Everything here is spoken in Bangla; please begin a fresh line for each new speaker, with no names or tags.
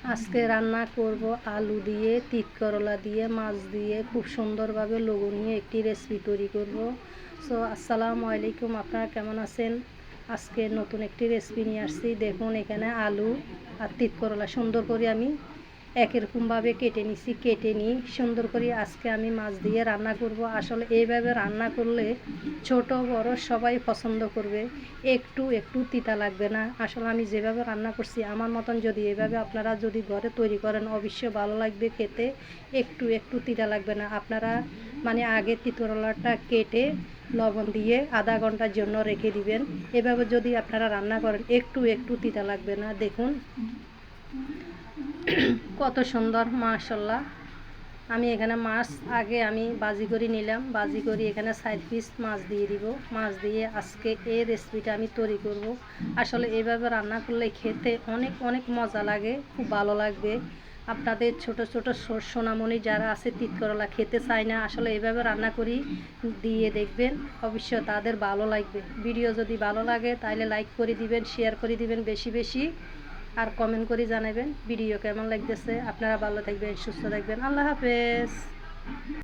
আজকে রান্না করব আলু দিয়ে, তিত করলা দিয়ে, মাছ দিয়ে খুব সুন্দরভাবে লোভনীয় একটি রেসিপি তৈরি করব। সো আসসালামু আলাইকুম, আপনারা কেমন আছেন? আজকে নতুন একটি রেসিপি নিয়ে আসছি। দেখুন এখানে আলু আর তিত করলা সুন্দর করে আমি একরকমভাবে কেটে নিছি। কেটে নিই সুন্দর করে আজকে আমি মাছ দিয়ে রান্না করব। আসলে এইভাবে রান্না করলে ছোট বড় সবাই পছন্দ করবে, একটু একটু তিতা লাগবে না। আসলে আমি যেভাবে রান্না করছি আমার মতন যদি এভাবে আপনারা যদি ঘরে তৈরি করেন অবশ্যই ভালো লাগবে খেতে, একটু একটু তিতা লাগবে না। আপনারা মানে আগে তিতরলাটা কেটে লবণ দিয়ে আধা ঘন্টার জন্য রেখে দিবেন। এভাবে যদি আপনারা রান্না করেন একটু একটু তিতা লাগবে না। দেখুন কত সুন্দর, মাশাল্লাহ। আমি এখানে মাছ আগে আমি বাজি করে নিলাম, বাজি করে এখানে 4 পিস মাছ দিয়ে দিব। মাছ দিয়ে আজকে এই রেসিপিটা আমি তৈরি করব। আসলে এইভাবে রান্না করলে খেতে অনেক অনেক মজা লাগে, খুব ভালো লাগবে। আপনাদের ছোট ছোট সোনামণি যারা আছে তিত করলা খেতে চায় না, আসলে এইভাবে রান্না করি দিয়ে দেখবেন, অবশ্যই তাদের ভালো লাগবে। ভিডিও যদি ভালো লাগে তাহলে লাইক করে দিবেন, শেয়ার করে দিবেন বেশি বেশি, আর কমেন্ট করে জানাবেন ভিডিও কেমন লাগতেছে। আপনারা ভালো থাকবেন, সুস্থ থাকবেন। আল্লাহ হাফেজ।